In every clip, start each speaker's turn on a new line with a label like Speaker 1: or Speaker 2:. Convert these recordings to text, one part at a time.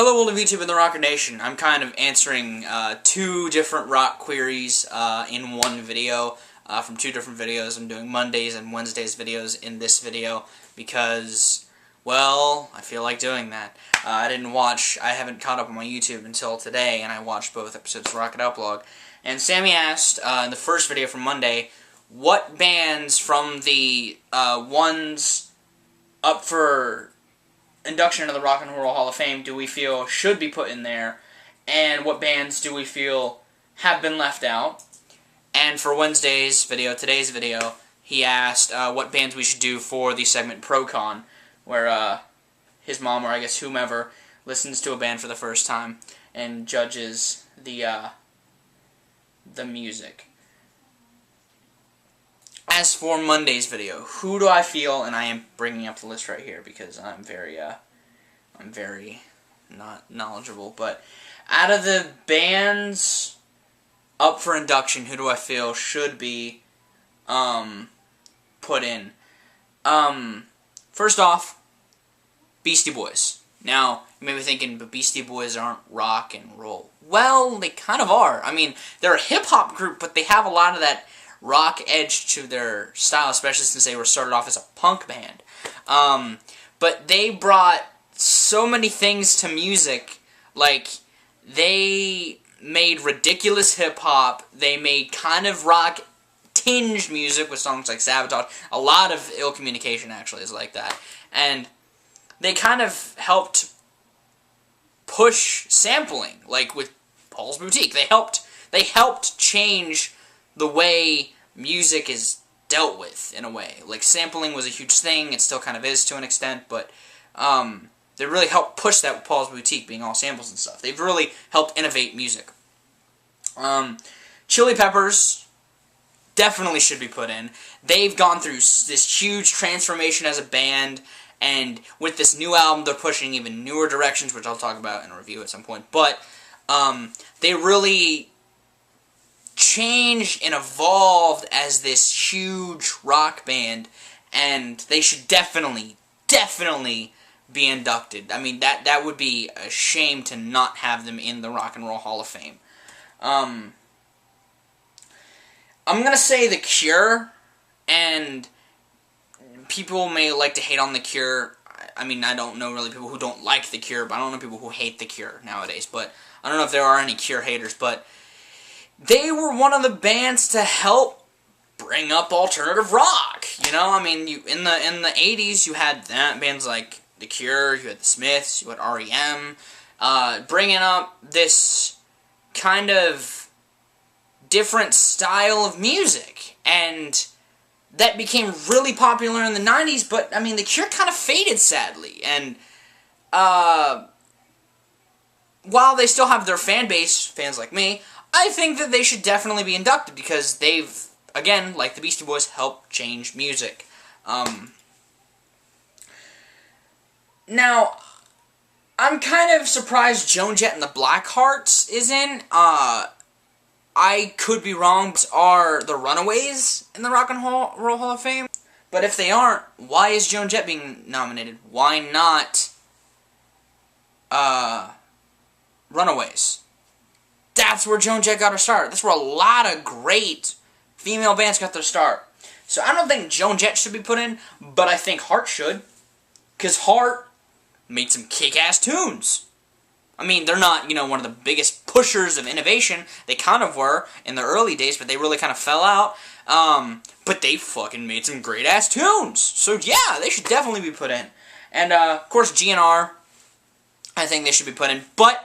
Speaker 1: Hello, world of YouTube and the Rocker Nation. I'm kind of answering two different rock queries in one video from two different videos. I'm doing Mondays and Wednesdays videos in this video because, well, I feel like doing that. I haven't caught up on my YouTube until today, and I watched both episodes of Rocket Outlog. And Sammy asked in the first video from Monday, what bands from the ones up for induction into the Rock and Roll Hall of Fame do we feel should be put in there, and what bands do we feel have been left out? And for Wednesday's video, today's video, he asked what bands we should do for the segment Pro-Con, where his mom, or I guess whomever, listens to a band for the first time and judges the music. As for Monday's video, who do I feel, and I am bringing up the list right here because I'm very not knowledgeable, but out of the bands up for induction, who do I feel should be put in? First off, Beastie Boys. Now, you may be thinking, but Beastie Boys aren't rock and roll. Well, they kind of are. I mean, they're a hip-hop group, but they have a lot of that rock edge to their style, especially since they were started off as a punk band. But they brought so many things to music. Like, they made ridiculous hip-hop, they made kind of rock-tinged music with songs like Sabotage. A lot of Ill Communication, actually, is like that. And they kind of helped push sampling, like with Paul's Boutique. They helped change the way music is dealt with, in a way. Like, sampling was a huge thing, it still kind of is to an extent, but they really helped push that with Paul's Boutique being all samples and stuff. They've really helped innovate music. Chili Peppers definitely should be put in. They've gone through this huge transformation as a band, and with this new album, they're pushing even newer directions, which I'll talk about in a review at some point. But they really changed and evolved as this huge rock band, and they should definitely be inducted. I mean, that would be a shame to not have them in the Rock and Roll Hall of Fame. I'm gonna say The Cure, and people may like to hate on The Cure. I mean, I don't know really people who don't like The Cure, but I don't know people who hate The Cure nowadays, but I don't know if there are any Cure haters, but they were one of the bands to help bring up alternative rock. You know, I mean, in the 80s, you had bands like The Cure, you had the Smiths, you had R.E.M., bringing up this kind of different style of music, and that became really popular in the 90s, but, I mean, The Cure kind of faded, sadly, and while they still have their fan base, fans like me, I think that they should definitely be inducted because they've, again, like the Beastie Boys, helped change music. Now, I'm kind of surprised Joan Jett and the Blackhearts is in. I could be wrong, but are the Runaways in the Rock and Roll Hall of Fame? But if they aren't, why is Joan Jett being nominated? Why not Runaways? That's where Joan Jett got her start. That's where a lot of great female bands got their start. So I don't think Joan Jett should be put in, but I think Heart should. Because Heart made some kick-ass tunes. I mean, they're not, you know, one of the biggest pushers of innovation. They kind of were in the early days, but they really kind of fell out. But they fucking made some great-ass tunes. So yeah, they should definitely be put in. And, of course, GNR, I think they should be put in. But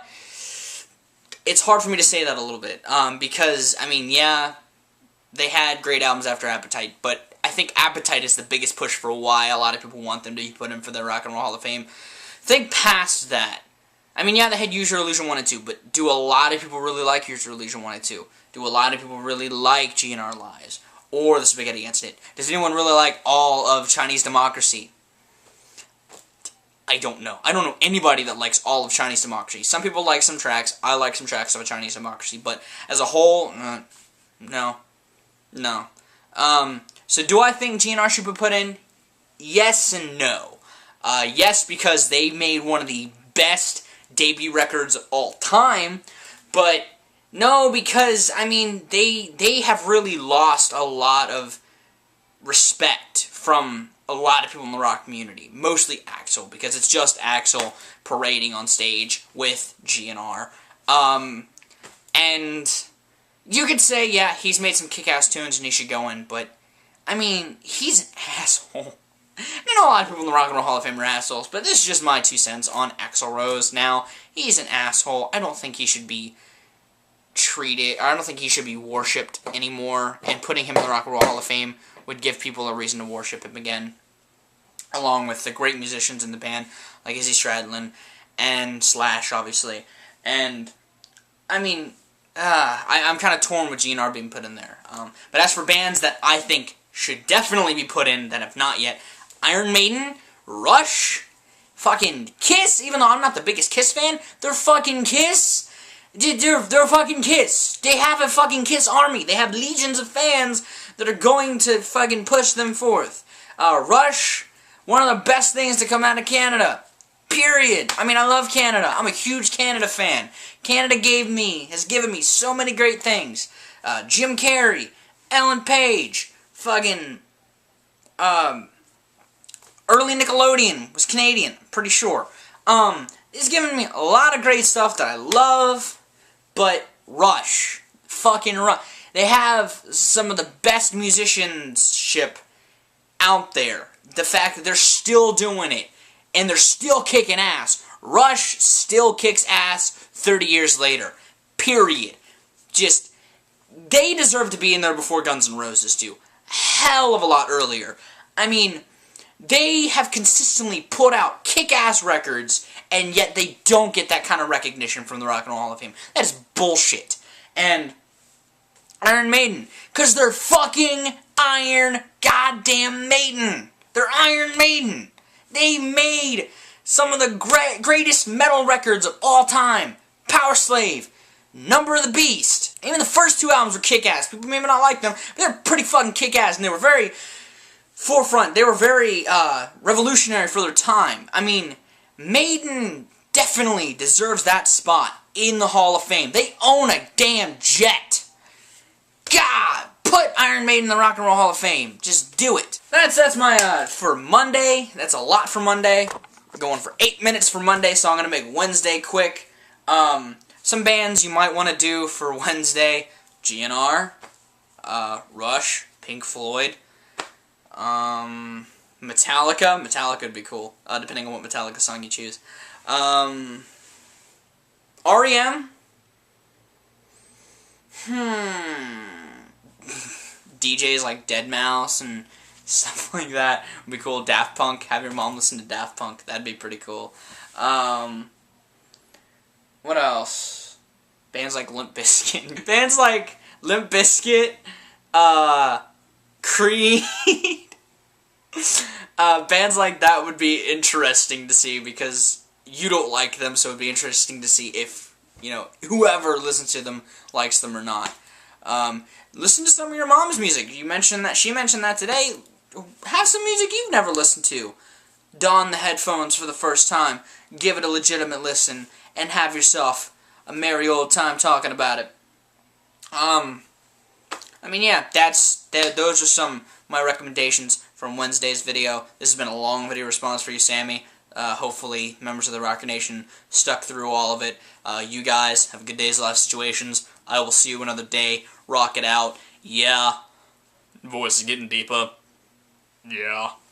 Speaker 1: it's hard for me to say that a little bit, because, I mean, yeah, they had great albums after Appetite, but I think Appetite is the biggest push for why a lot of people want them to be put in for the Rock and Roll Hall of Fame. Think past that. I mean, yeah, they had Use Your Illusion 1 and 2, but do a lot of people really like Use Your Illusion 1 and 2? Do a lot of people really like GNR Lies? Or The Spaghetti Against It? Does anyone really like all of Chinese Democracy? I don't know. I don't know anybody that likes all of Chinese Democracy. Some people like some tracks. I like some tracks of a Chinese Democracy. But as a whole, no. No. So do I think GNR should be put in? Yes and no. Yes, because they made one of the best debut records of all time, but no, because, I mean, they have really lost a lot of respect from a lot of people in the rock community, mostly Axl, because it's just Axl parading on stage with GNR. And you could say, yeah, he's made some kick-ass tunes and he should go in, but, I mean, he's an asshole. I know a lot of people in the Rock and Roll Hall of Fame are assholes, but this is just my 2 cents on Axl Rose. Now, he's an asshole. I don't think he should be treated, I don't think he should be worshipped anymore, and putting him in the Rock and Roll Hall of Fame would give people a reason to worship him again, along with the great musicians in the band, like Izzy Stradlin and Slash, obviously. And, I mean, I'm kind of torn with GNR being put in there. But as for bands that I think should definitely be put in that have not yet, Iron Maiden, Rush, fucking Kiss, even though I'm not the biggest Kiss fan, they're fucking Kiss. They're fucking Kiss. They have a fucking Kiss army. They have legions of fans that are going to fucking push them forth. Rush, one of the best things to come out of Canada. Period. I mean, I love Canada. I'm a huge Canada fan. Canada has given me so many great things. Jim Carrey, Ellen Page, fucking, early Nickelodeon was Canadian, pretty sure. It's given me a lot of great stuff that I love, but Rush, fucking Rush. They have some of the best musicianship out there. The fact that they're still doing it, and they're still kicking ass. Rush still kicks ass 30 years later. Period. Just, they deserve to be in there before Guns N' Roses do. Hell of a lot earlier. I mean, they have consistently put out kick-ass records, and yet they don't get that kind of recognition from the Rock and Roll Hall of Fame. That is bullshit. And Iron Maiden, because they're fucking Iron goddamn Maiden. They're Iron Maiden. They made some of the greatest metal records of all time. Power Slave, Number of the Beast. Even the first 2 albums were kick-ass. People may not like them, but they're pretty fucking kick-ass, and they were very forefront. They were very revolutionary for their time. I mean, Maiden definitely deserves that spot in the Hall of Fame. They own a damn jet. God, put Iron Maiden in the Rock and Roll Hall of Fame. Just do it. That's my, for Monday. That's a lot for Monday. We're going for 8 minutes for Monday, so I'm going to make Wednesday quick. Some bands you might want to do for Wednesday. GNR, Rush, Pink Floyd, Metallica. Metallica would be cool, depending on what Metallica song you choose. REM. DJs like Deadmau5 and stuff like that would be cool. Daft Punk. Have your mom listen to Daft Punk. That'd be pretty cool. What else? Bands like Limp Bizkit. Bands like Limp Bizkit, Creed. Bands like that would be interesting to see because you don't like them, so it would be interesting to see if, you know, whoever listens to them likes them or not. Listen to some of your mom's music. You mentioned that, she mentioned that today. Have some music you've never listened to. Don the headphones for the first time. Give it a legitimate listen and have yourself a merry old time talking about it. I mean, yeah, those are some of my recommendations from Wednesday's video. This has been a long video response for you, Sammy. Hopefully, members of the Rocker Nation stuck through all of it. You guys have a good day's life situations. I will see you another day. Rock it out. Yeah. Voice is getting deeper. Yeah.